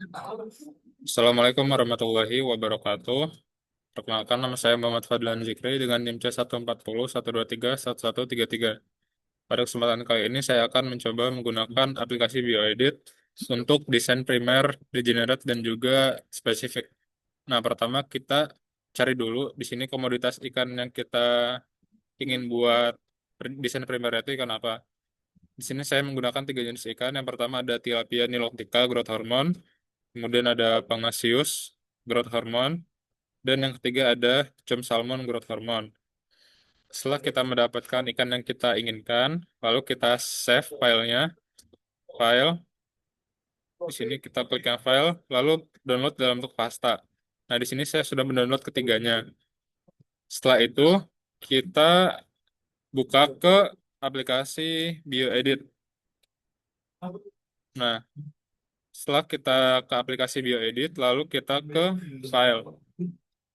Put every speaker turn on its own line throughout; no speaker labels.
Assalamualaikum warahmatullahi wabarakatuh. Perkenalkan, nama saya Muhammad Fadlan Zikri dengan NIM C140 123 1133. Pada kesempatan kali ini saya akan mencoba menggunakan aplikasi BioEdit untuk desain primer, regenerate, dan juga spesifik. Nah, pertama kita cari dulu di sini komoditas ikan yang kita ingin buat desain primer itu ikan apa. Di sini saya menggunakan tiga jenis ikan. Yang pertama ada Tilapia nilotica growth hormone, kemudian ada Pangasius growth hormone, dan yang ketiga ada Chum Salmon Growth Hormone. Setelah kita mendapatkan ikan yang kita inginkan, lalu kita save filenya, file. Di sini kita klik yang file, lalu download dalam bentuk pasta. Nah, di sini saya sudah mendownload ketiganya. Setelah itu, kita buka ke aplikasi BioEdit. Nah, setelah kita ke aplikasi BioEdit, lalu kita ke file.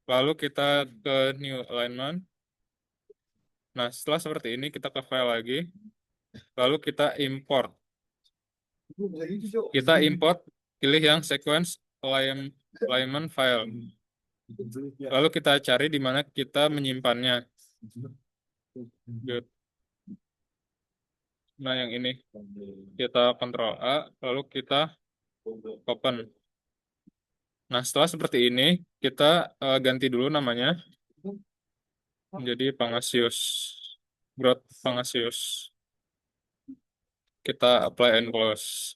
Lalu kita ke New Alignment. Nah, setelah seperti ini, kita ke file lagi. Lalu kita import. Kita import, pilih yang sequence alignment file. Lalu kita cari di mana kita menyimpannya. Good. Nah, yang ini. Kita Ctrl A, lalu kita open. Nah, setelah seperti ini, kita ganti dulu namanya menjadi Pangasius. Growth Pangasius. Kita apply and close.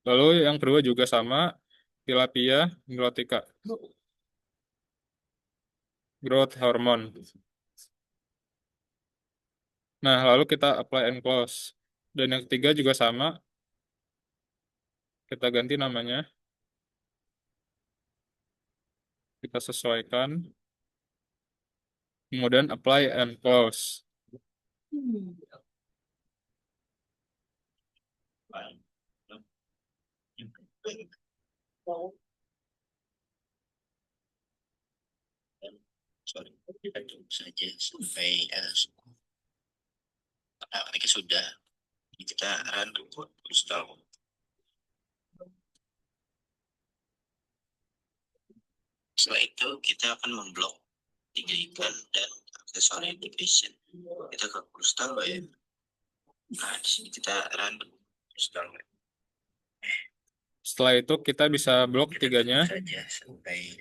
Lalu yang kedua juga sama, Tilapia nilotica growth hormone. Nah, lalu kita apply and close. Dan yang ketiga juga sama, kita ganti namanya, kita sesuaikan, kemudian apply and close.
Sorry, kita tunggu saja sampai mereka sudah. Ini kita run untuk install. Setelah itu kita akan memblok tiga ikan dan aksesoris integration. Kita ke install ya. Nah, di sini kita run install.
Setelah itu kita bisa blok
Kita
tiganya,
tunggu saja sampai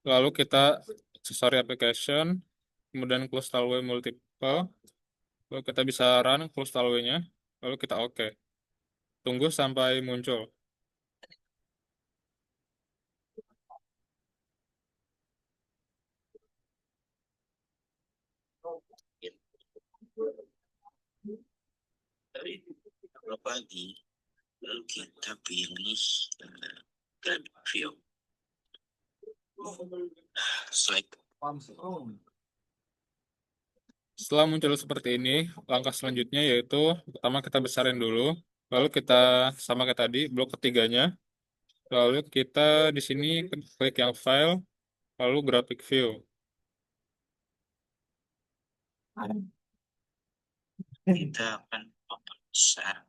lalu kita accessory application, kemudian close Talway multiple, lalu kita bisa run close Talway-nya, lalu kita oke. Tunggu sampai muncul.
berapa lagi, lalu kita pilih graphic view. Select.
Setelah muncul seperti ini, langkah selanjutnya yaitu pertama kita besarin dulu, lalu kita sama kayak tadi, blok ketiganya, lalu kita di sini klik yang file, lalu graphic view.
Kita akan besar.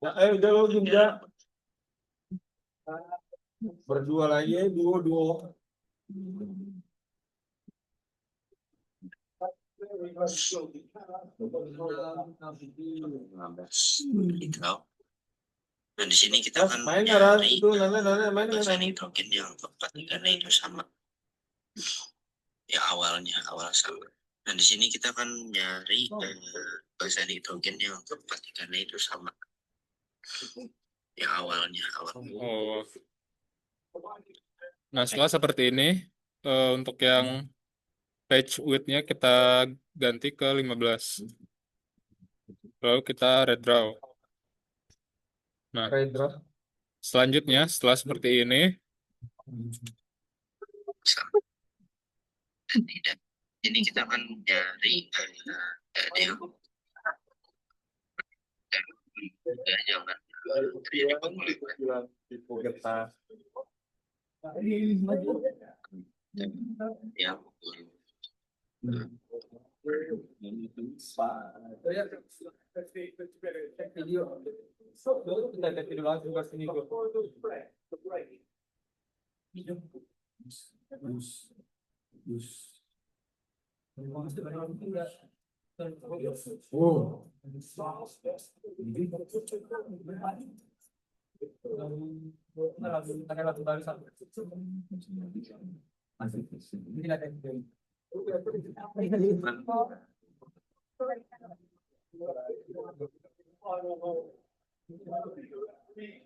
Nah, udah lo juga berdua lagi, dua.
Dan di sini kita akan
main
nyari
itu main
bahasa nitrogen yang keempat karena itu sama. Yang awal sama. Dan di sini kita akan nyari bahasa nitrogen yang keempat karena itu sama. Yang awalnya.
Oh. Nah, setelah seperti ini, untuk yang page width-nya kita ganti ke 15. Lalu kita redraw. Nah, selanjutnya setelah seperti ini,
Sama. Dan tidak. Ini kita akan nyari yang jangan terjadi pengulangan. Yang
Oh.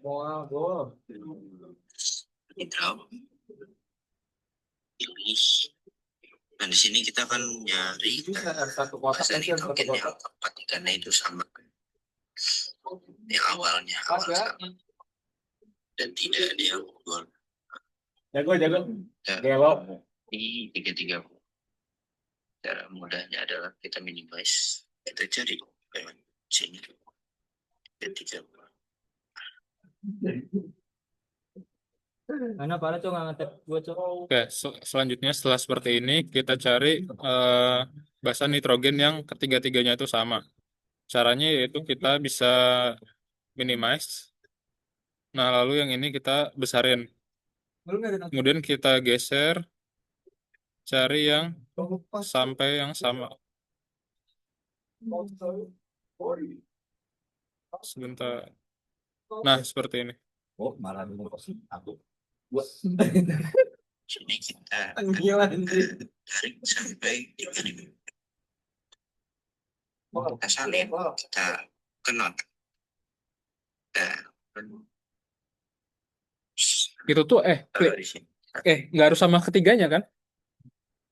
Wow, wow.
Draw, pilih. Nah, di sini kita akan nyari
Satu kotak
bahasa
aja
nitrogen yang keempat ikannya itu sama. Yang awalnya awal sama. Dan tidak ada yang unggul.
Jago, jago.
Ya,
Gelo.
di tiga-tiga. Cara mudahnya adalah kita minimize. Kita cari elemen sini. Ketiga.
Mana para cok nggak ngetep gue cok.
Oke, selanjutnya setelah seperti ini kita cari basa nitrogen yang ketiga-tiganya itu sama. Caranya yaitu kita bisa minimize. Nah, lalu yang ini kita besarin.
Belum ada.
Kemudian kita geser, cari yang sampai yang sama. Sebentar. Nah, seperti ini.
Oh, malah dulu aku.
Sini kita
Gila
tarik sampai 3.000. Kita salin, kita kenal.
Itu tuh
Taruh di sini.
nggak harus sama ketiganya kan?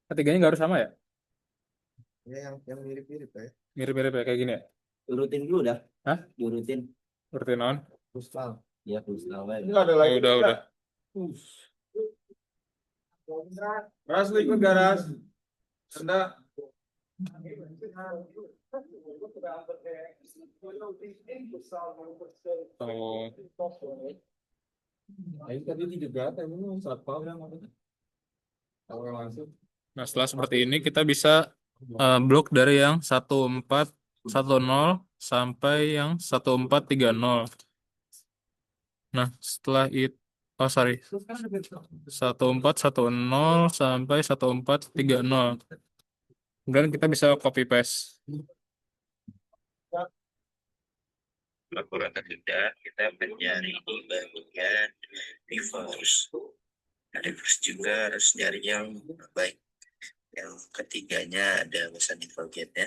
Ketiganya nggak harus sama ya?
Ya, yang mirip-mirip ya.
Mirip-mirip ya kayak gini ya?
Urutin dulu dah.
Hah?
Diurutin.
Seperti non?
Pustal.
Ya terus awal.
Enggak ada lagi.
Udah.
Ras lu ikut garas. Anda.
Oh.
Ayo tadi juga emang satpam kalau langsung.
Nah, setelah seperti ini kita bisa blok dari yang 1410 sampai yang 1430. Nah, setelah itu, oh sorry, 1410 sampai 1430. Kemudian kita bisa copy paste.
Laporan sudah, kita mencari di bagian reverse. Nah, reverse juga harus cari yang baik. Yang ketiganya ada bahasa nitrogen ya.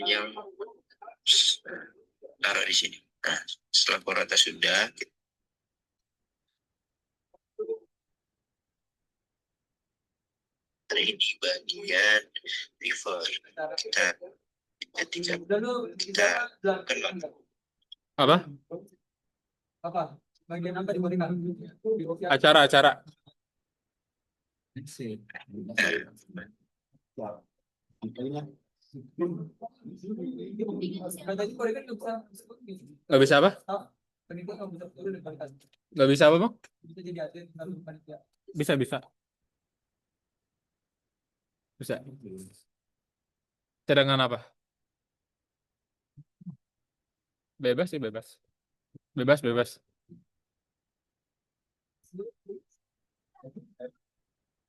Yang taruh di sini. Nah, setelah porata sudah, kita di bagian reverse. Kita kenal.
Apa?
Apa? Bagian apa di monitor?
Acara. Nggak bisa apa? Nggak bisa apa, Bang? Bisa. Bisa. Cadangan apa? Bebas sih, bebas. Bebas.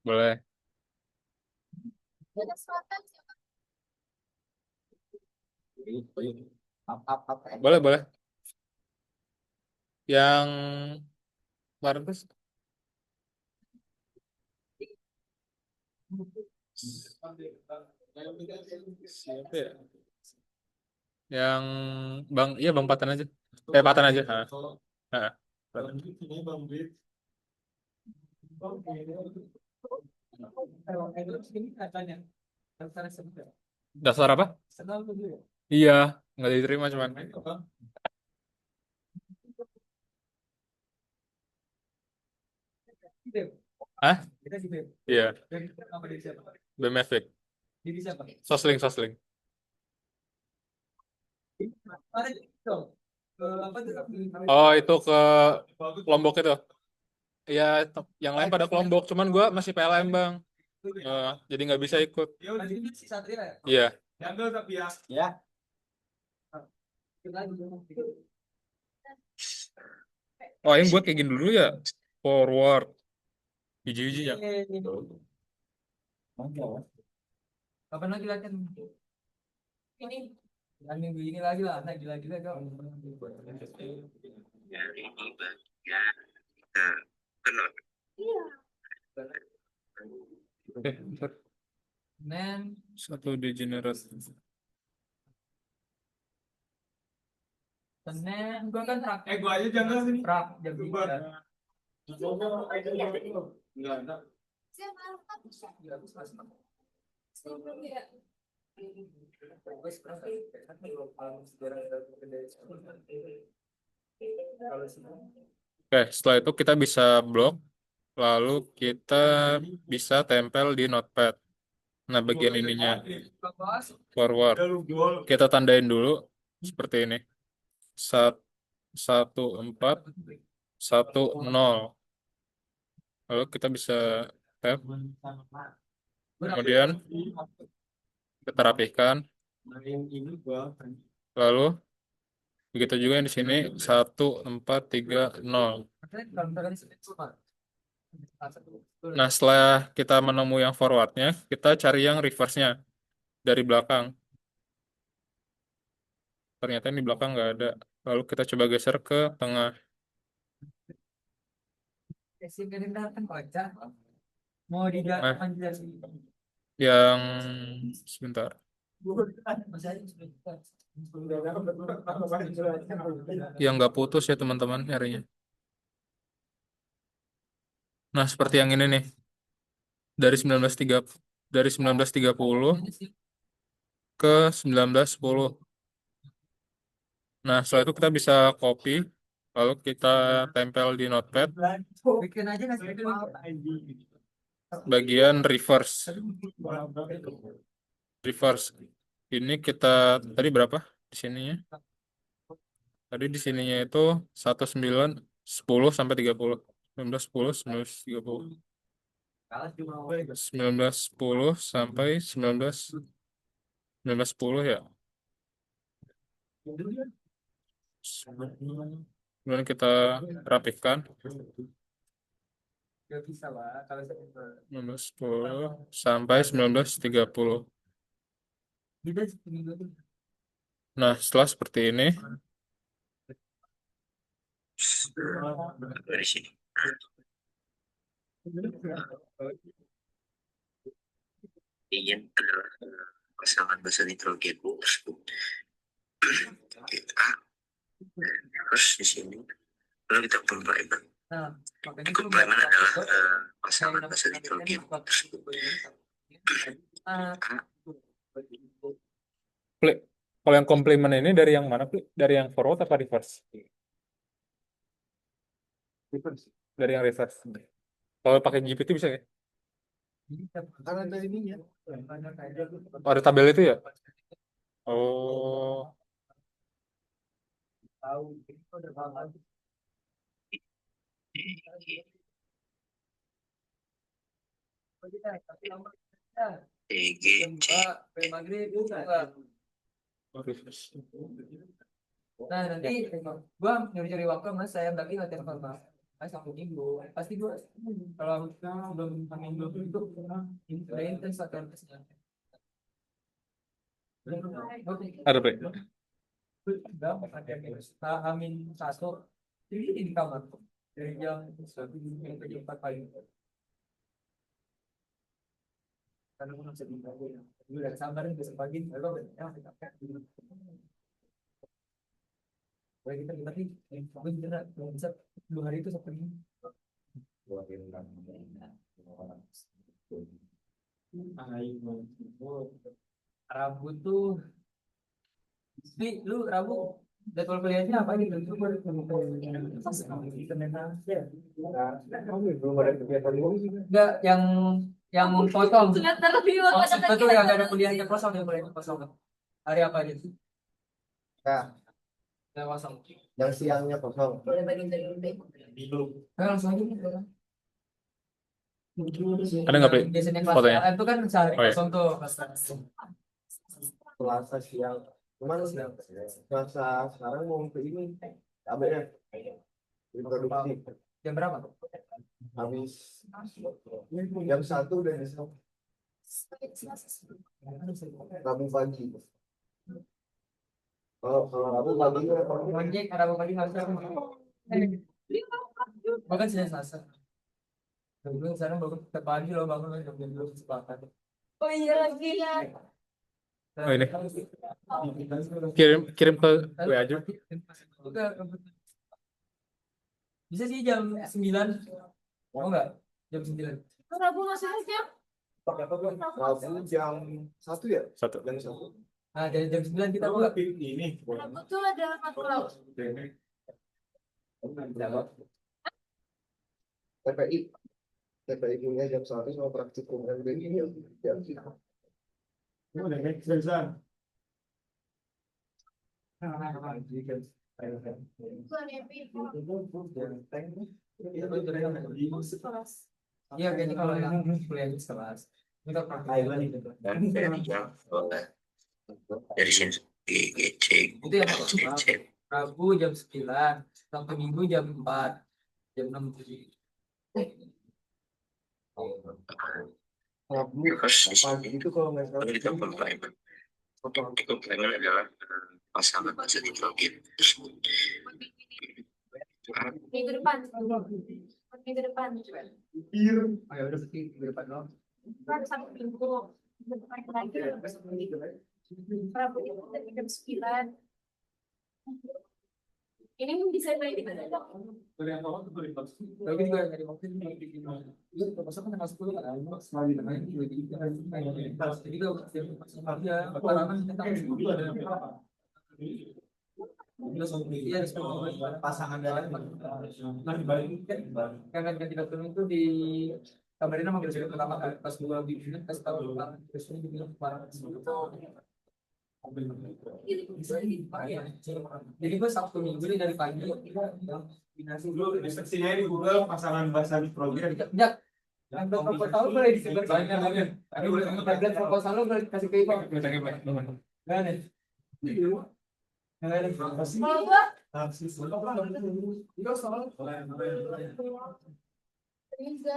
Boleh. Boleh. Yang Marcus siapa ya? Yang Bang Patan aja. Patan aja. Dasar apa? Iya, nggak diterima cuman. Hah? Iya. BEM Efek. Sosling. Oh, itu ke Lombok itu. Ya yang lain pada kelompok, cuman gua masih PLM bang. Jadi nggak bisa ikut.
Ya udah ini si Satria ya.
Iya.
Diambil tapi ya.
Ya.
Oh yang buat kayak gini dulu ya. Forward. Biji-biji ya.
Kapan lagi latihan? Ini. Dan minggu ini lagi lah, nah gila-gila kau.
Dari ini bagian kita kenal.
Bentar.
Men,
Satu degenerate.
Senin, gua kan rak.
Gua aja jangan sini.
Rak jam 3.
Enggak ada.
Oke, setelah itu kita bisa blok, lalu kita bisa tempel di notepad. Nah, bagian ininya forward. Kita tandain dulu seperti ini. 1410. Lalu kita bisa tap, kemudian kita rapihkan. Lalu begitu juga yang di sini 1430. Nah, setelah kita menemui yang forwardnya, kita cari yang reverse-nya dari belakang. Ternyata ini belakang nggak ada. Lalu kita coba geser ke tengah.
Mau di
Nah, yang sebentar. Yang nggak putus ya teman-teman nyarinya. Nah, seperti yang ini nih. Dari 1930 ke 1910. Nah, setelah itu kita bisa copy, lalu kita tempel di notepad
bikin aja nggak sih?
bagian reverse. Reverse. Ini kita tadi berapa di sininya? Tadi di sininya itu 1910 sampai 30. 1910 1930. 1910 sampai 1910 ya. Kemudian kita rapihkan.
Gak bisa lah kalau
1910 sampai 1930.
kita seminggu tuh.
Nah, setelah seperti ini,
Dari sini. Ingin adalah pasangan basa nitrogen tersebut. Kita terus di sini lalu kita komplemen.
Nah, makanya
Komplemen adalah pasangan basa nitrogen tersebut.
kalau yang komplement ini dari yang mana, Pli? Dari yang forward apa reverse? Dari yang reverse. Kalau pakai GPT bisa nggak?
karena dari ini ya.
Oh, ada tabel itu ya? Oh,
Tahu itu udah banget.
EG, C,
reverse.
Nah nanti gua nyari-cari waktu mas saya lagi latihan formal. Mas 1 minggu pasti gua kalau belum minggu itu udah intens latihan tesnya.
Ada, Pli?
Udah latihan Hamin 1 ini di kamar dari jam 1 sampai jam 4 pagi. Karena gua nggak bisa tinggal gue udah sabar besok pagi lalu ya kita boleh kita berarti gue bener belum bisa 2 hari itu Sabtu Minggu. Rabu tuh nih lu Rabu jadwal kuliahnya apa gitu lu baru enggak yang kosong betul yang ada kuliahnya kosong yang kuliahnya kosong hari apa aja sih
Nah,
yang kosong
yang siangnya kosong.
langsung aja
Ada nggak, Pri?
Biasanya kelas
Fotonya?
PLN itu kan sehari
Oh, iya.
kosong tuh kelas PLN.
Selasa siang. Cuman Selasa sekarang mau ke ini. ABF. Produksi.
Jam berapa?
Habis jam 1 udah bisa. Rabu pagi. Kalau Rabu pagi
Ojek Rabu pagi nggak bisa. Bahkan Senin Selasa. Dulu sekarang baru ke pagi loh bangun jam 2 sepakat.
Oh iya lagi ya.
Oh, ini. Kirim kirim ke WA aja.
Bisa sih jam 9. Mau nggak? Jam 9.
Rabu masih aja.
Rabu jam 1 ya?
Satu.
Jam 1.
Nah, dari jam 9 kita buka.
Rabu tuh ada matkul.
TPI. TPI punya jam 1 sama praktikum MBI jam 1.
Bukan Epi.
Iya, kayaknya kalau yang kuliah di kelas. Kita pakai
Dan dari jam dari sini GGC
itu yang Rabu jam 9, Sabtu Minggu jam 4, jam 6.
terus di sini
Pagi itu kalau nggak salah.
kita komplemen. Di komplemen adalah pasangan bahasa nitrogen.
Minggu depan. Minggu depan.
Oh ya udah berarti minggu depan loh.
Kan satu minggu. Depan lagi. Rabu itu dari jam 9. Ini bisa main di mana?
Tapi juga dari waktu itu bikin masa kan tanggal 10 kan sekali main jadi juga dia pengalaman kita iya pasangan dari kan kita turun itu di kabarnya manggil saya pertama kali pas 2 bikin pas tahu tentang terus ini dibilang kemarin jadi gue Sabtu Minggu ini dari pagi kombinasi dulu deskripsinya di Google pasangan bahasa di program ya yang proposal boleh disebar banyak banget tapi tablet proposal boleh kasih ke Ibu nggak nih
Kalau gua Riza.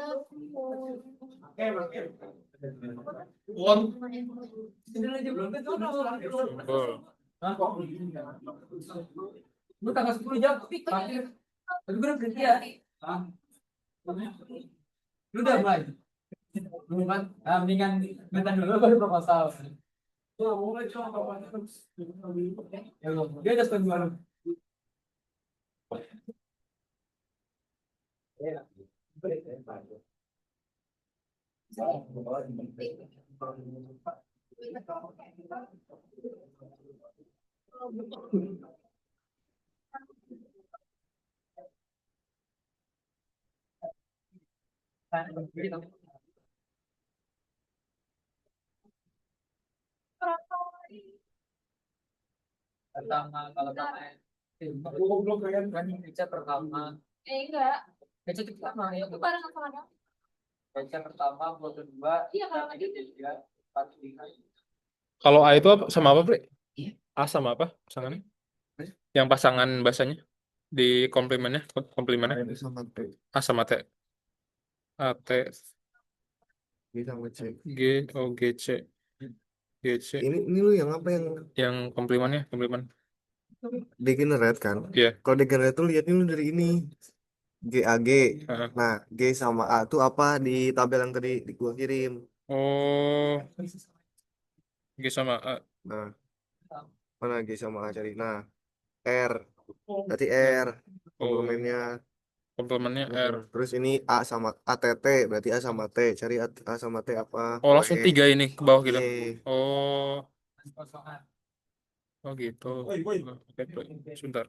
Lu tanggal 10 jam terakhir tapi gue udah berhenti ya lu udah mulai belum kan mendingan minta dulu baru proposal ya dia udah setengah dulu pertama kalau belum kan baca pertama
Enggak.
baca pertama ya
Itu bareng sama kamu.
baca pertama buat kedua
Iya kalau
jadi tiga empat lima
Kalau A itu sama apa, Pri? A sama apa pasangannya? Yang pasangan bahasanya di komplimennya
Sama T.
A sama T. A T
Sama C.
G O G C G C
Ini lu yang apa yang
yang komplimennya komplimen.
degenerate kan?
Iya.
Kalau degenerate tuh lihatnya lu dari ini. GAG.
Heeh.
Nah, G sama A tuh apa di tabel yang tadi gua kirim.
Oh, G sama A.
Nah, mana G sama A cari. Nah, R. Berarti R.
Oh,
Komplemennya.
komplemennya R.
Terus ini A sama ATT. Berarti A sama T. Cari A sama T apa?
Oh, langsung 3 ini ke bawah gitu.
Iya.
Oh, oh gitu. Oke, sebentar.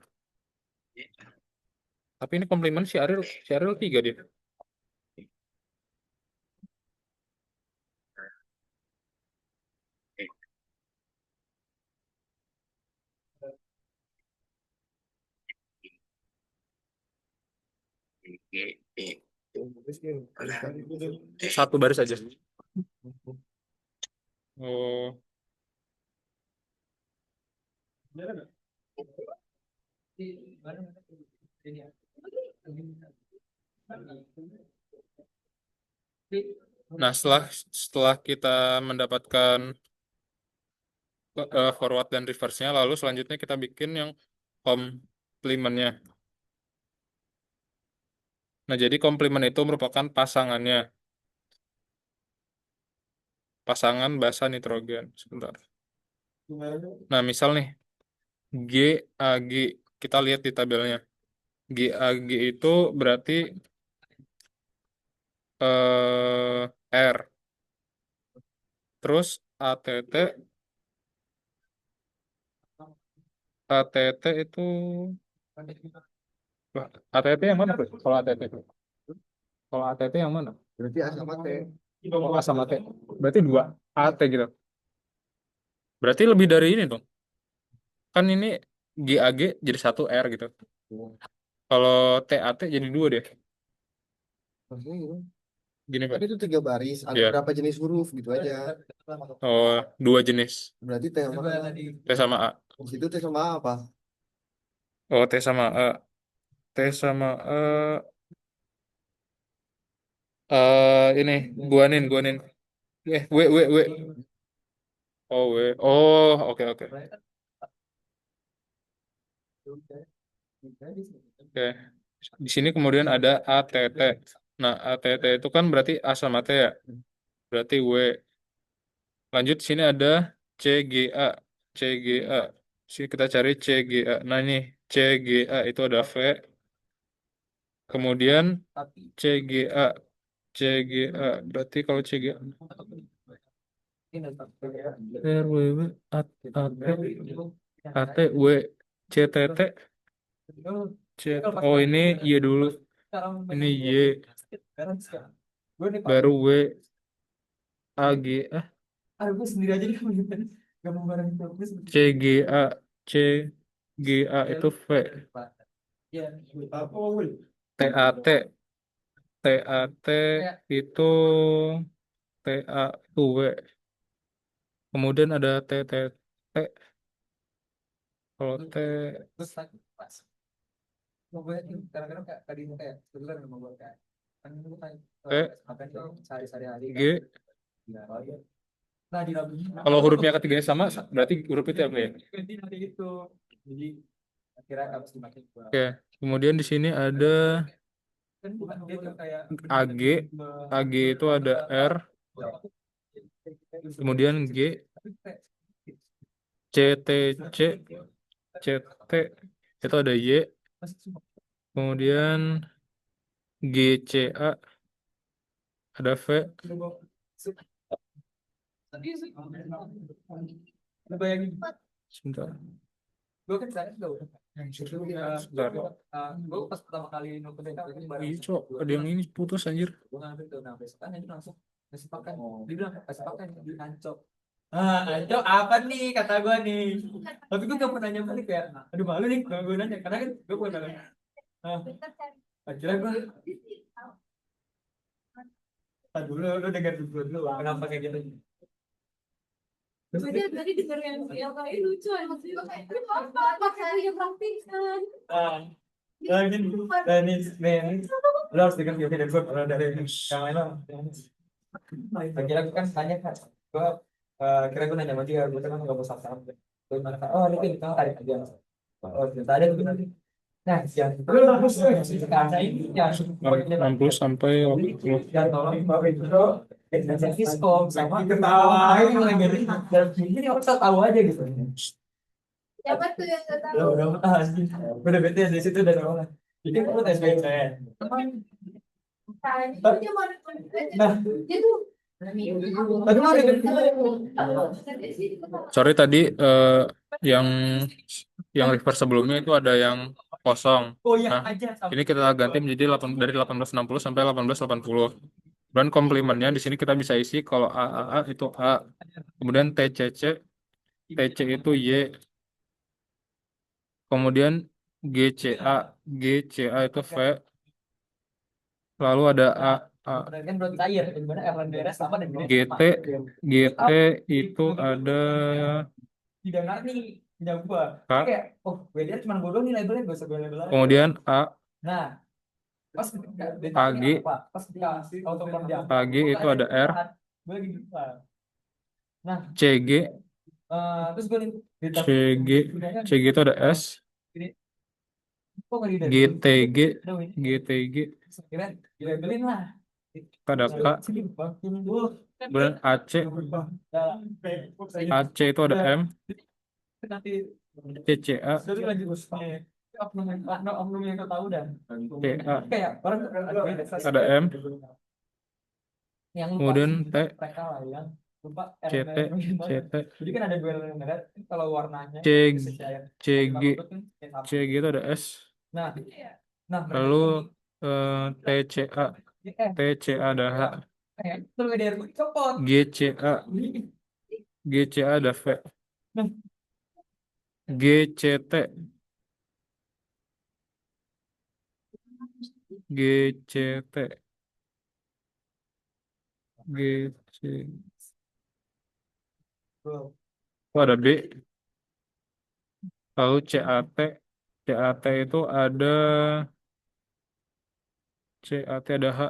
Tapi ini komplimen si Ariel 3 dia.
G E
Miskin.
Satu baris aja. Oh, nah setelah setelah kita mendapatkan forward dan reverse-nya, lalu selanjutnya kita bikin yang komplementnya. Nah, jadi komplement itu merupakan pasangannya, pasangan basa nitrogen. Sebentar. Nah, misal nih, GAG, kita lihat di tabelnya. GAG itu berarti R. Terus ATT itu, wah, ATT yang mana, Bro? Kalau ATT itu? Kalau ATT yang mana?
Berarti A sama T.
Oh, A sama T. Berarti dua AT gitu. Berarti lebih dari ini dong. Kan ini GAG jadi satu R gitu. Kalau TAT jadi dua deh.
Maksudnya gitu.
Gini, Pak.
Tapi itu 3 baris, ada
Iya.
berapa jenis huruf gitu aja.
Oh, dua jenis.
Berarti T sama A.
T sama A.
Di situ T sama A apa?
Oh, T sama A. T sama A. Ini guanin. W. Oh, W. Oh, oke. Oke. Di sini kemudian ada ATT. Nah, ATT itu kan berarti A sama T ya. Berarti W. Lanjut sini ada CGA. CGA. Sini kita cari CGA. Nah, ini CGA itu ada V. Kemudian CGA. CGA. Berarti kalau CGA RWW ATW CTT Oh, ini Y dulu. Ini Y baru W AG
Gue sendiri aja nih gak mau bareng terus.
CGA CGA itu V
Ya,
TAT TAT itu TA itu W. Kemudian ada TTT. Kalau T
terus pas mau gue kadang-kadang kayak tadi kayak sebenarnya nggak mau gue kayak kan itu kan
T
apa nih sehari-hari
G.
ya nah di lagu
Kalau hurufnya ketiganya sama, berarti huruf itu apa ya?
ganti nanti itu jadi akhirnya harus dimakai gua
Oke. Kemudian di sini ada
kan bukan dia tuh kayak
AG. AG itu ada R. Kemudian G. CTC. CT itu ada Y. Kemudian GCA ada V.
lu bayangin
Sebentar.
gue kan saya udah
Sebentar.
gue pas pertama kali nonton itu baru
Iya, Cok. Ada yang ini putus anjir.
gue ngambil tuh nah besokan aja langsung kasih pakan dia bilang kasih pakan di ancok ancok apa nih kata gue nih tapi gue gak pernah nanya balik kayak aduh malu nih gue nanya karena kan gue pernah akhirnya gue dulu lu dengar dulu kenapa kayak gitu
Jadi tadi dengar yang kayak lucu ya maksudnya kayak apa hari yang praktikan.
ini lo harus dengar video dari gue kalau dari yang lain lo akhirnya gue kan tanya kan gue kira gue nanya sama dia gue kan nggak mau salah gue mana oh ini kan tarik aja oh ternyata ada gue nanti nah yang lu harus karena ini yang
60 sampai 80.
dan tolong bawa itu dan Viscom sama ketawa ini dan ini orang tahu aja gitu
Siapa tuh yang nggak tahu?
udah udah bete dari situ dari awal jadi aku tes saya
Nah, dia mau
nah
dia tuh
tadi mau
Sorry tadi yang yang reverse sebelumnya itu ada yang kosong.
oh ya
Nah,
aja
ini kita ganti menjadi dari 1860 sampai 1880. Dan komplimennya di sini kita bisa isi kalau A itu A, kemudian TC itu Y, kemudian GCA itu V, lalu ada A,
Dan kan broad cair, di mana Erland Beres sama dan
GT, GT itu ada
tidak ngerti punya gua.
K,
Kayak, oh beda cuma gua doang nih labelnya, gak usah gua label lagi.
kemudian A,
Nah, pas ketika
AG,
pas ketika auto kerja,
AG itu ada R,
gue lagi di depan. Nah,
CG,
terus gue nih
CG, CG itu ada S,
ini kok nggak di
GTG, GTG,
kira dilabelin lah.
ada K,
Sini bantuin dulu.
kemudian AC, AC itu ada M,
Nanti
CCA,
dari lagi nih oknum yang kau tahu dan
CA,
kayak orang
ada M,
yang lupa
kemudian T,
mereka lah yang lupa
CT, CT,
jadi kan ada dua elemen merah kalau warnanya
C,
bisa cair.
CG,
Kan kayak apa.
CG itu ada S,
Nah, nah mereka
lalu TCA, TCA ada H,
kayak itu lebih dari copot.
GCA, GCA ada V, GCT, GCT, GC, itu ada B, lalu CAT, CAT itu ada CAT ada H,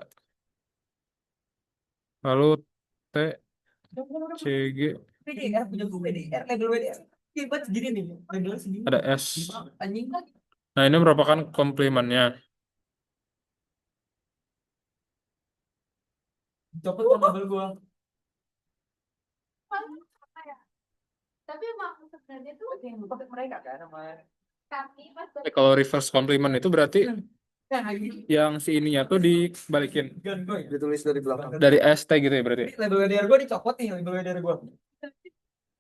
lalu T, CG,
PDR punya gue PDR label PDR hebat segini nih labelnya segini
ada S.
anjing lagi
Nah, ini merupakan komplimennya.
copot kan label gue.
Tapi emang sebenarnya tuh
Yang lupa mereka kan sama
kami pas
Kalau reverse compliment itu berarti
nah gitu
yang si ininya tuh dibalikin
gan gue ya.
Ditulis dari belakang.
dari ST gitu ya berarti.
Ini label WDR gue dicopot nih label WDR gue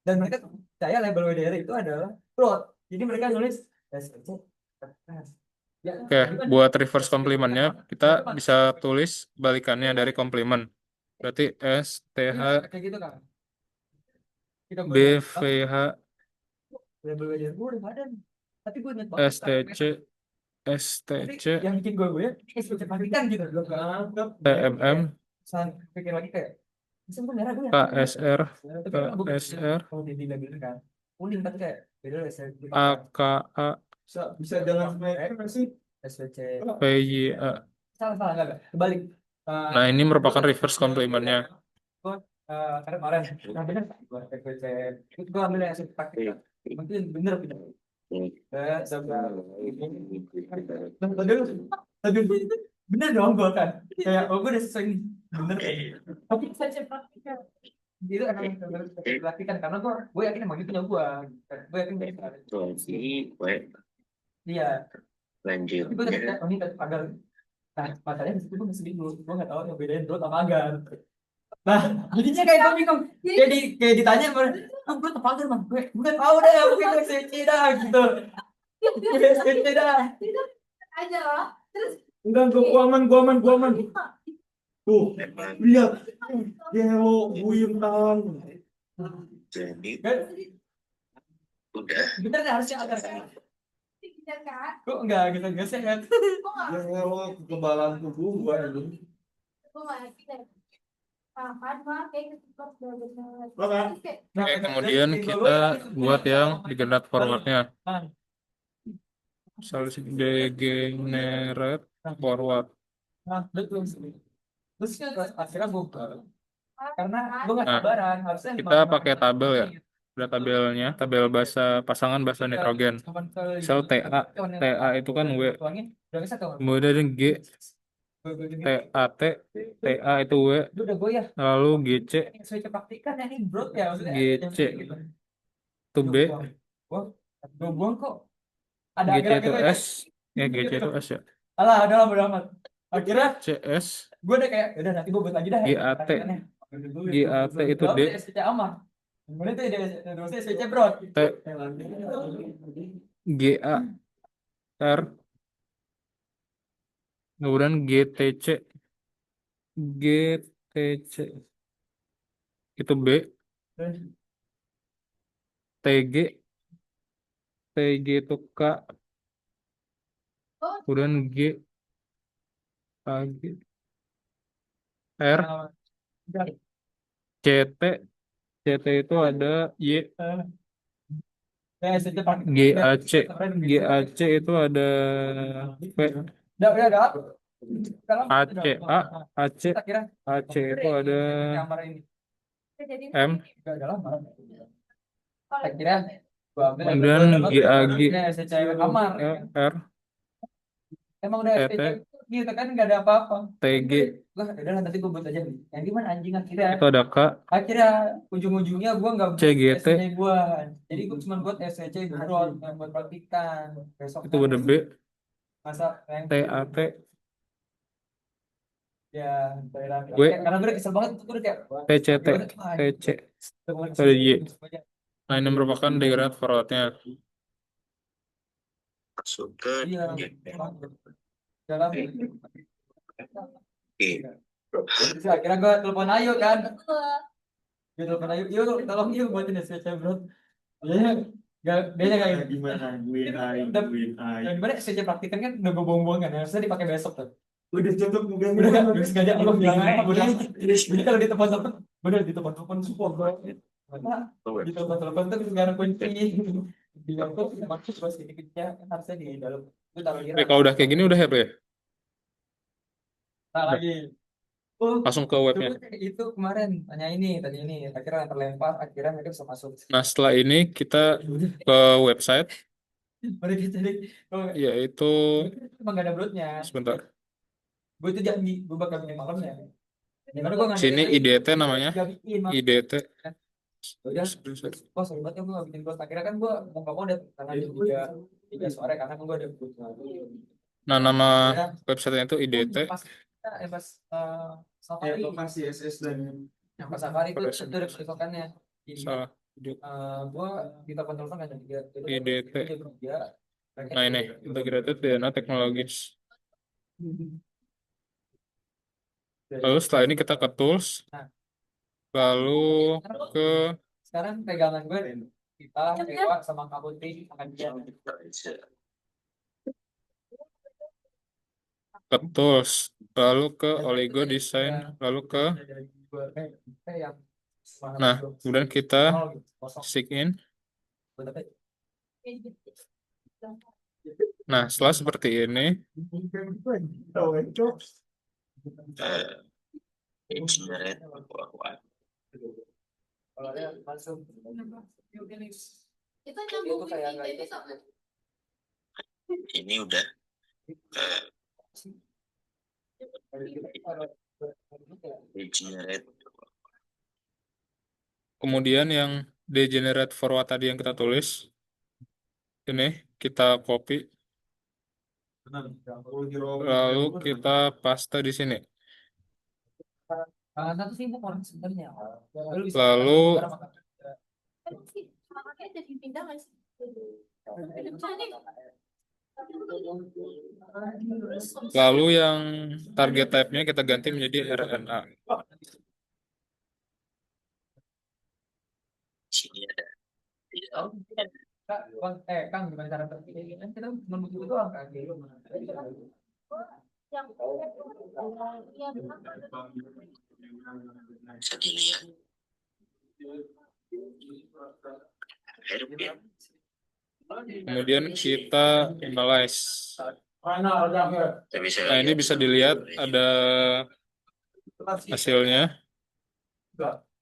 dan mereka saya label WDR itu adalah fraud jadi mereka nulis SC. Ya,
Oke, buat reverse complimentnya kita bisa tulis balikannya dari compliment. Berarti STH
kayak gitu kan kita
BVH
label WDR gue udah ada nih tapi gue inget banget
STC
tapi
STC
yang bikin gue ya SPC kan gitu gue anggap
TMM
pikir lagi kayak bisa gue merah gue ya
KSR
tapi kan gue
KSR
kalau di label kan kuning tapi kayak beda lah saya
AKA
bisa jangan merah sih SPC
PYA.
salah salah enggak kebalik
Nah, ini merupakan reverse complimentnya.
gue karena kemarin nah bener gue SPC itu gue ambil yang SPC praktik mungkin bener punya sebelah tadi bener dong gue kan kayak oh gue udah sesuai nih bener tapi saya praktiknya itu emang dilakukan karena gue yakin emang itu punya gue yakin iya
lanjut
tapi gue udah oh ini agar nah masalahnya di situ gue masih bingung gue nggak tahu yang bedain bro sama agar nah jadinya kayak gue bingung kayak ditanya ah bro apa agar bang gue nggak tahu deh mungkin gue SC dah gitu gue SC dah
aja lah terus
Enggak, gua aman. Tuh, lihat. Yellow, buyutan.
jadi
kan
udah
bener nggak harusnya agar kan
bisa kan
kok enggak gitu nggak sehat
kok nggak
Yellow, kekebalan tubuh gua ini.
gue nggak yakin deh papan mah kayak keceplosan bener-bener
Oke.
terus kayak
Oke, kemudian kita buat yang digerak forwardnya. Misalnya degenerate forward.
nah betul terus akhirnya gue karena gue nggak
Nah,
sabaran harusnya
kita pakai tabel ya. Ada tabelnya, tabel pasangan basa nitrogen. Misal TA itu kan W. Kemudian G, TAT, TA itu W.
udah gue ya
Lalu GC,
saya praktikan ya ini bro ya maksudnya
GC itu B,
gue buang kok ada
GC itu
akhirnya
S, ya GC itu S ya.
alah ada lah bodo amat akhirnya
CS,
gue udah kayak udah nanti gue buat lagi dah
GAT, GAT itu D,
SPC aman kemudian itu ada SPC bro
T, GA, R, kemudian GTC, GTC itu B, TG, TG itu K,
oh
kemudian G, AG, R, CT, CT itu ada Y, GAC, GAC itu ada V,
Udah.
ACA, AC,
Kita kira
AC itu ada
kamar ini.
Jadi
M,
Gak dalam. Kita kira gua ambil
kemudian GAG,
SCCW kamar.
R,
Emang udah
ET,
SCCW gitu kan nggak ada apa-apa.
TG,
Lah, udah nanti gue buat aja nih. Yang gimana anjing akhirnya?
itu ada K,
Akhirnya ujung-ujungnya gue nggak buat
CGT,
SCC gue. Jadi gue cuma buat SCC buat yang buat praktikan. Besok
itu ada B,
masa yang
TAT,
ya daerah.
W,
Karena gue udah kesel banget tuh gue udah kayak
TCT, TC, itu ada Y. Nah, ini merupakan degrade forwardnya.
masuk ke
Iya.
dalam.
Dalam.
Oke.
Terus akhirnya gue telepon Ayu kan. Gue telepon Ayu, yuk tolong yuk buatin SCC bro. Dia kayak
Gimana gue
yang gimana SCC praktikan kan udah gue buang-buang kan. Harusnya dipakai besok tuh.
udah contoh mungkin
Udah kan gue sengaja Allah jangan udah. Jadi kalau ditelepon-telepon, bener ditelepon-telepon support bro. Ditelepon-telepon tuh sekarang kunci. Di laptop maksud gue sedikitnya harusnya di dalam. Itu taruh di
Oke, kalau udah kayak gini udah happy ya?
tak lagi. Oh,
Langsung ke webnya.
itu kemarin tanya ini, tadi ini, akhirnya terlempar, akhirnya mereka bisa masuk.
Nah, setelah ini kita ke website,
Mereka jadi, oh,
yaitu
emang gak ada bloodnya.
sebentar.
Gue itu janji, gue bakal bikin malamnya. Gimana gue nggak
Sini IDT namanya,
gak bikin, Mas.
IDT.
Udah, oh sorry banget ya gue gak bikin blood. Akhirnya kan gue mau gak mau ada karena jam 3 sore karena kan gue ada blood.
Nah, nama websitenya itu IDT.
Pas
ya
Safari,
lokasi SS dan
yang pas Safari itu ada keesokannya. Ini
Salah.
gue kita telepon kan jam 3.
IDT. Nah, ini Integrated DNA Technologies. Lalu setelah ini kita ke tools, lalu ke
Sekarang pegangan gue kita Dewa sama Kak Putri akan dia.
tools, lalu ke oligo design, lalu ke nah, kemudian kita sign in. Nah, setelah seperti ini,
Generate.
Itu nyambung ini besok.
Ini udah generate.
kemudian yang degenerate forward tadi yang kita tulis, ini kita copy, lalu kita paste di sini.
Satu sih orang sebenarnya.
Lalu
Makanya jadi pindah nggak sih?
lalu yang target type-nya kita ganti menjadi RNA.
Sini ada.
Kang gimana cara berpikir kan kita cuma butuh doang kan
Yang
Bisa dilihat. Hairpin.
Kemudian kita analyze. Nah, ini bisa dilihat ada hasilnya.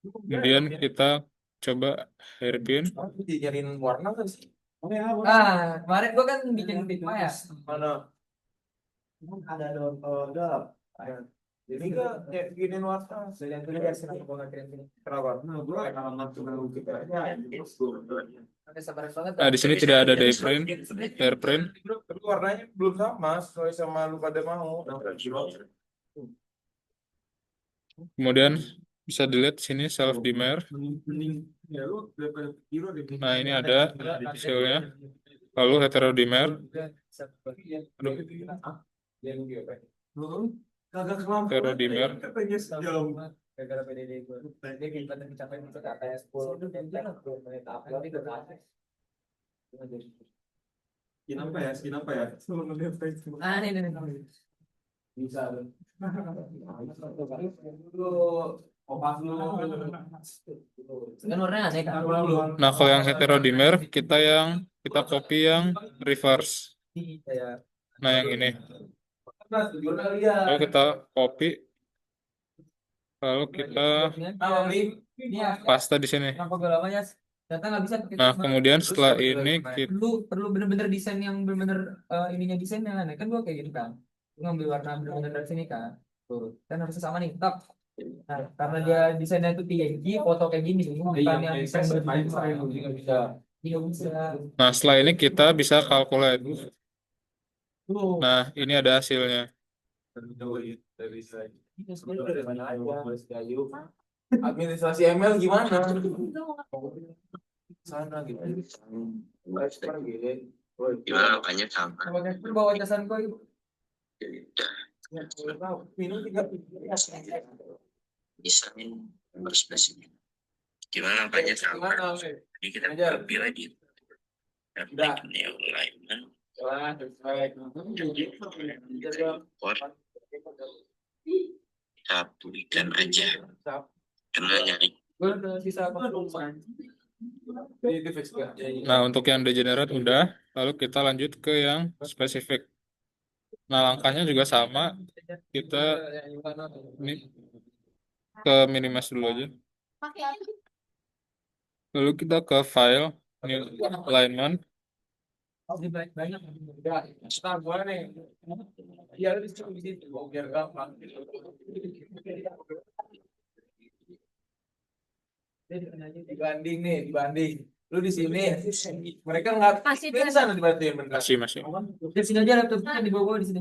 Kemudian kita coba hairpin.
dijadiin warna kan sih
kemarin gua kan bikin Figma ya
mana ada jadi kan kayak giniin warna
lihat dulu ya sih gua nggak kirim
kenapa nah gue alamat baru kita
nanti sabar banget
Nah, di sini tidak ada dayprint, hairprint.
tapi warnanya belum sama sesuai sama lu pada mau
Kemudian bisa dilihat sini self dimer.
ya lu daripada kira deh
Nah, ini ada hasilnya. Lalu heterodimer.
kagak kelampu
Heterodimer.
katanya sejauh
gara-gara PDD gue dia kita mencapai untuk ATS 10 dan menit upload itu kan
skin apa ya
ini Bisa tuh. Dulu opas dulu. Kan warnanya aneh kan.
Nah, kalau yang heterodimer kita copy yang reverse.
Kayak
Nah, yang ini.
ya.
Lalu kita copy, lalu kita
Ini ya.
paste di sini.
Kenapa gue lamanya? Ternyata nggak bisa pakai
Nah,
Figma.
kemudian
Terus
setelah
pakai
ini
Figma.
kita
Perlu bener-bener desain yang bener-bener ininya desain yang aneh kan gue kayak gitu kan. Gue ngambil warna bener-bener dari sini kan. Tuh kan harusnya sama nih. Tak. Nah, karena dia desainnya itu PNG, foto kayak gini, bukan yang desain baju juga bisa. Iya bisa.
Nah, setelah ini kita bisa calculate.
Tuh.
Nah, ini ada hasilnya.
Ini sebenarnya udah dari mana aja. Administrasi ML gimana? Sana gitu.
Gimana makanya sama.
Sama Casper bawa casan gue itu.
Jadi udah
Minum tiga.
desain nomor spesifik. Gimana makanya sama. Jadi kita pilih lagi. Applic neo alignment. Import. Kita pulihkan aja. Karena nyari
Gue udah sisa apa? Di fix gue.
Nah, untuk yang degenerate udah, lalu kita lanjut ke yang spesifik. Nah, langkahnya juga sama. Kita ini ke minimize dulu aja. Lalu kita ke file, new alignment.
Di banyak. Udah. Nah, gue nih. Iya, lu bisa di situ biar gampang. Dibanding nih, dibanding. Lu di sini, mereka nggak
Masih
di sana dibantuin bentar.
Masih.
Di sini aja laptopnya di bawah di sini.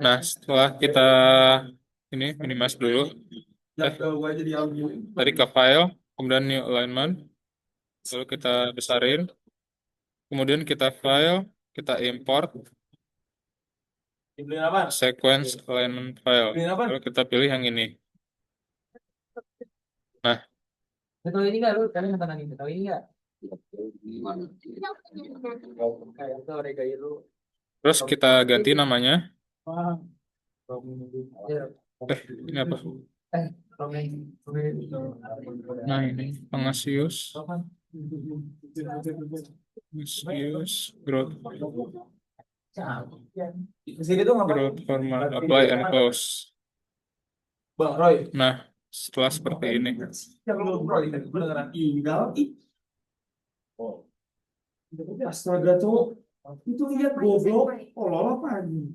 Nah, setelah kita ini minimize dulu,
Gua aja di audio.
tadi ke file, kemudian new alignment, lalu kita besarin, kemudian kita file, kita import
Dibeliin apa?
sequence alignment file,
Dibeliin apa?
lalu kita pilih yang ini. Nah,
Tahu ini nggak lu? Kalian nonton anime tahu ini nggak? Kayak itu Rega itu.
terus kita ganti namanya. Ini apa? Nah, ini Pangasius growth
Di sini tuh ngapain?
format apply and close.
Bang Roy.
Nah, setelah seperti ini.
Roy, beneran.
Astaga tuh, itu lihat goblok, kolol apa ini?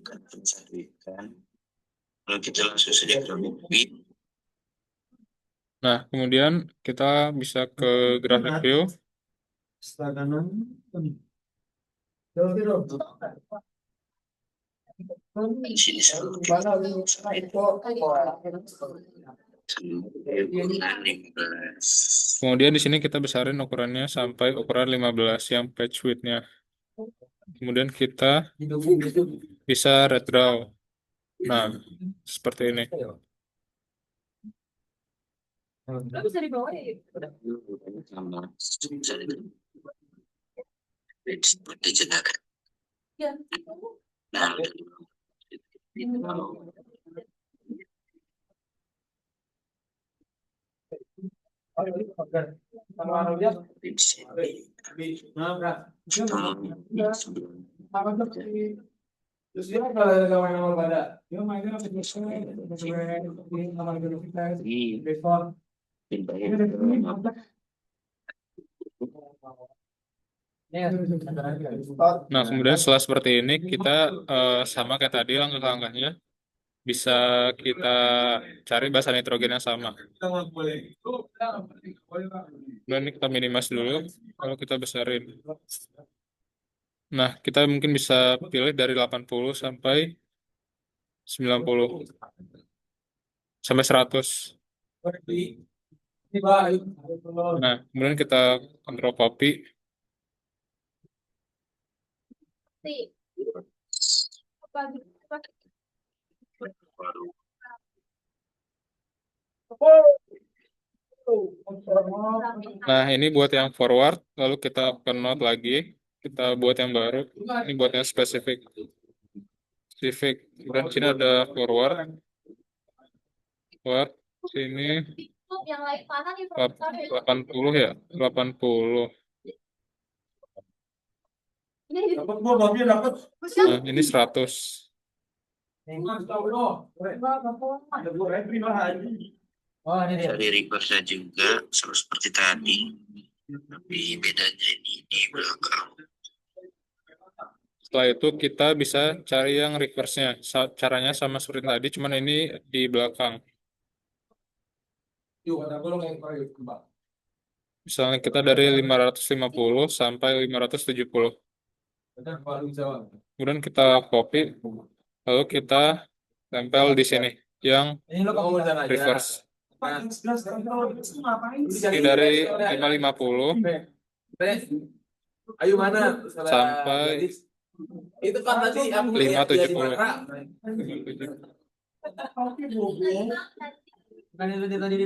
kan pencarian. Lalu kita langsung saja ke copy.
Nah, kemudian kita bisa ke graphic view.
Astaga,
Di sini selalu
Kemudian di sini kita besarin ukurannya sampai ukuran 15 yang page width-nya. Kemudian kita bisa redraw. Nah, seperti ini.
Lu bisa dibawa ya?
seperti jenaka.
Ya.
Nah, di sini
Terus dia kalau ada main sama pada, dia mainnya apa di
Nah, kemudian setelah seperti ini, kita sama kayak tadi langkah-langkahnya. Bisa kita cari basa nitrogen yang sama. Dan ini kita minimize dulu, kalau kita besarin. Nah, kita mungkin bisa pilih dari 80 sampai 90 sampai 100. Nah, kemudian kita kontrol copy. Nah, ini buat yang forward, lalu kita ke note lagi, kita buat yang baru. Ini buat yang spesifik. spesifik. Kemudian sini ada forward, sini
Yang lain mana nih?
80 ya, 80.
Dapat gua, babi dapat.
Nah, ini 100.
Oh, ini dia.
Dari reverse juga sama seperti tadi, tapi bedanya ini di belakang.
Setelah itu kita bisa cari yang reverse-nya. Caranya sama seperti tadi, cuman ini di belakang.
Yuk, ada bolong yang kembang.
Misalnya kita dari 550 sampai 570.
Benar, paling jawab.
Kemudian kita copy, lalu kita tempel di sini yang
Ini lo kamu jalan aja.
reverse.
Nah,
Ini dari 550
ayo mana?
sampai
Itu kan tadi aku lihat
570.
Bukan itu dia tadi di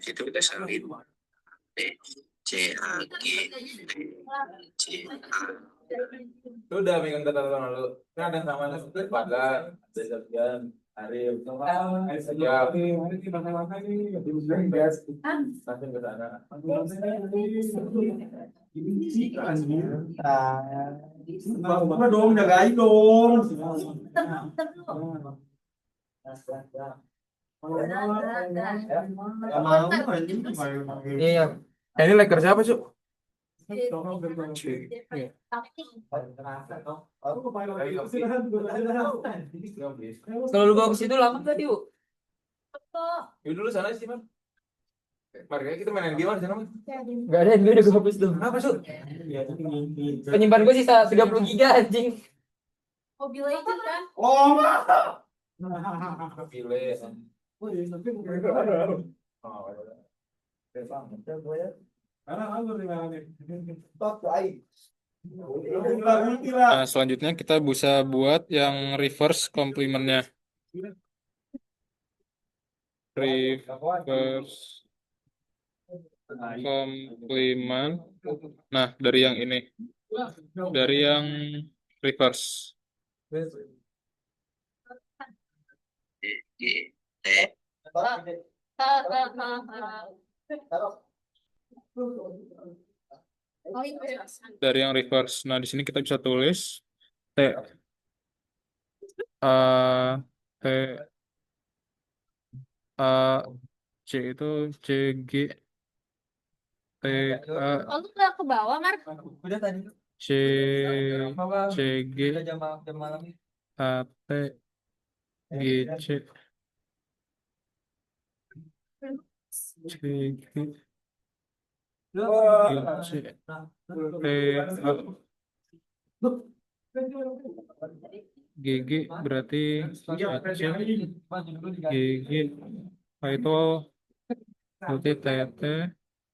Itu kita salin B C A G C A.
Lu udah megang tanda-tanda lu. Ini ada yang sama nasi padang, ada Septian, Arif, ya. Langsung ke sana. Bapak dong, jagain dong.
Iya. Ini leker siapa, Cuk? Kalau lu bawa ke situ lama gak, Tiu?
Yuk dulu sana sih, Man. Mari kita main game di sana, Man.
Gak ada, gue udah gue hapus tuh.
Apa, Cuk?
Penyimpan gue sisa 30 giga anjing.
Mobil Legend kan?
Oh, pilih.
Nah, selanjutnya kita bisa buat yang reverse complement-nya. Reverse complement. Nah, dari yang ini. Dari yang reverse.
G T
Oh, itu.
Dari yang reverse. Nah, di sini kita bisa tulis T A T A C itu C G T A
Oh, lu nggak ke bawah, Mar?
Udah tadi.
C C G
Udah jam malam.
A T G C C G
Lu
C T A G G berarti Aceh G G itu berarti T T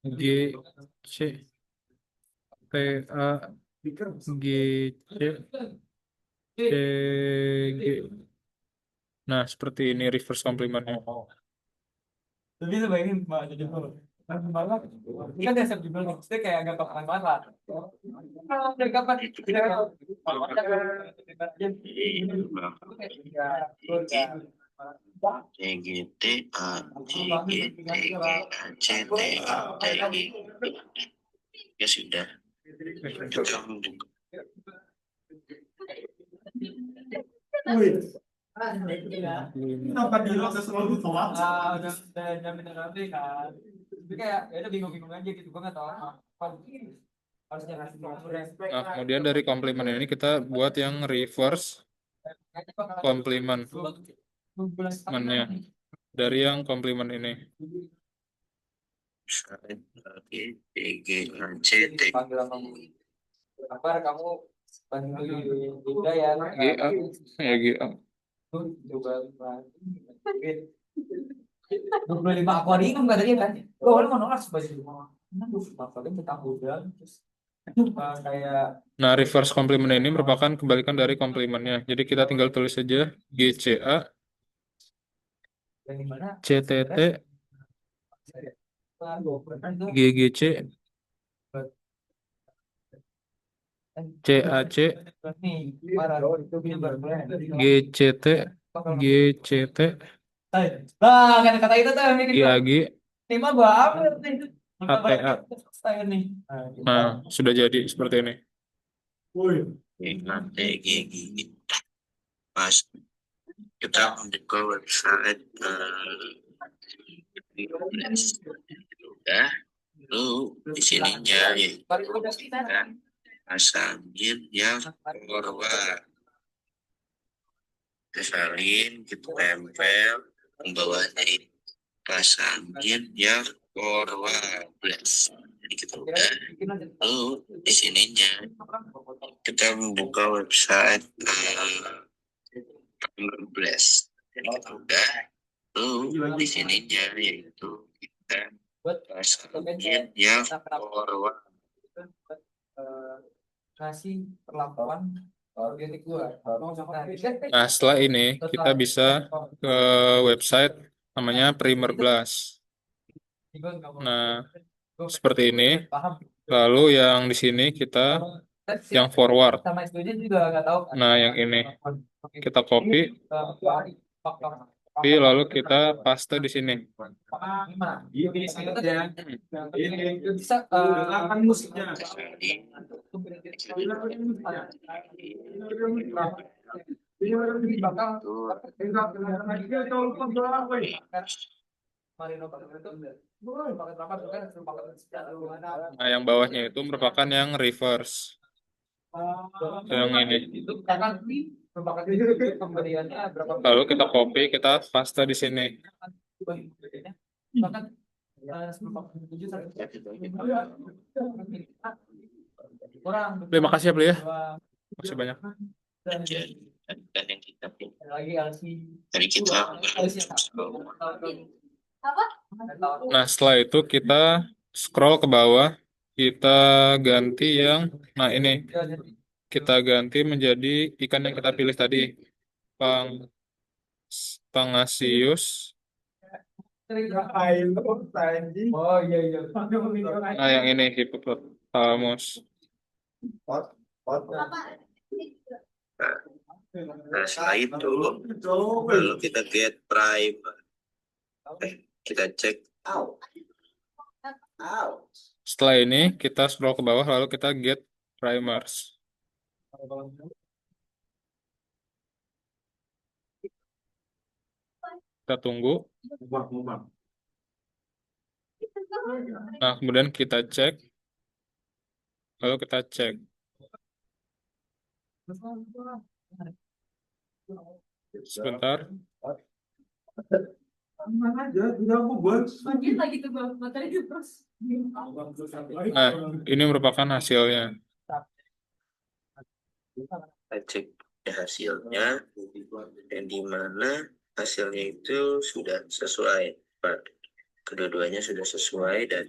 G C T A G C C G. Nah, seperti ini reverse complement-nya.
Tapi lu bayangin Mbak jadi dulu. Ini kan dasar juga nih, maksudnya kayak agak kemakan banget lah. Dari kapan?
C G T A C G T G A C T A T I. Ya sudah. Itu juga.
Kenapa di lo selalu tolak?
Udah jamin nanti kan. Tapi kayak ya udah bingung-bingung aja gitu, gue nggak tahu apa. Harusnya ngasih respect.
Nah, kemudian dari complement ini kita buat yang reverse complement-nya. Dari yang complement ini.
G T G A C T.
Panggil sama kabar kamu bantu juga ya.
GA ya GA.
Coba 25 akuarium katanya kan. Lo mau nolak sebagai rumah. Maksudnya tentang udang terus kayak
Nah, reverse complement ini merupakan kebalikan dari complement-nya. Jadi kita tinggal tulis saja GCA
yang dimana
CTT GGC CAC,
Nih, parah. Itu biar
GCT, GCT,
Nah, kata-kata itu tuh yang bikin gua
IAG,
lima gua ambil nih.
HTA.
Saya nih.
Nah, sudah jadi seperti ini.
kayak gini pas kita membuka website udah lu di sininya ya kan pasangin yang forward salin gitu tempel pembawahnya ini pasangin yang forward plus jadi kita udah lu di sininya kita membuka website Blast jadi kita udah lu di sininya yaitu kita pasangin yang forward
Ngasih perlakuan organik gua.
Nah, setelah ini kita bisa ke website namanya Primer Blast. Nah, seperti ini. Lalu yang di sini kita yang forward.
Sama student juga nggak tahu kan.
Nah, yang ini kita copy, lalu kita paste di sini.
Bisa musiknya.
Nah, yang bawahnya itu merupakan yang reverse. Yang ini.
Itu karena pemberiannya berapa?
Lalu kita copy, kita paste di sini.
Bahkan kurang.
Terima kasih ya, Beli ya. Makasih banyak.
dan yang kita
Lagi LC.
dari kita
Apa?
Nah, setelah itu kita scroll ke bawah, kita ganti yang, nah ini, kita ganti menjadi ikan yang kita pilih tadi, Pangasius.
Oh iya iya.
Nah, yang ini hippopotamus.
nah setelah itu lalu kita get prime kita cek
Setelah ini kita scroll ke bawah, lalu kita get primers. Kita tunggu. Nah, kemudian kita cek. Lalu kita cek. Sebentar.
Lanjut lagi tuh bang, materi itu terus.
Nah, ini merupakan hasilnya.
kita cek hasilnya dan di mana hasilnya itu sudah sesuai Pak. Kedua-duanya sudah sesuai dan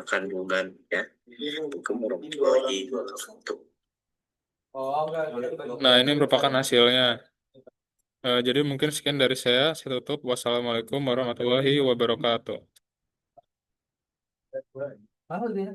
kandungan ya kemudian untuk
Nah, ini merupakan hasilnya. Jadi mungkin sekian dari saya. Saya tutup. Wassalamualaikum warahmatullahi wabarakatuh.
Baru dia.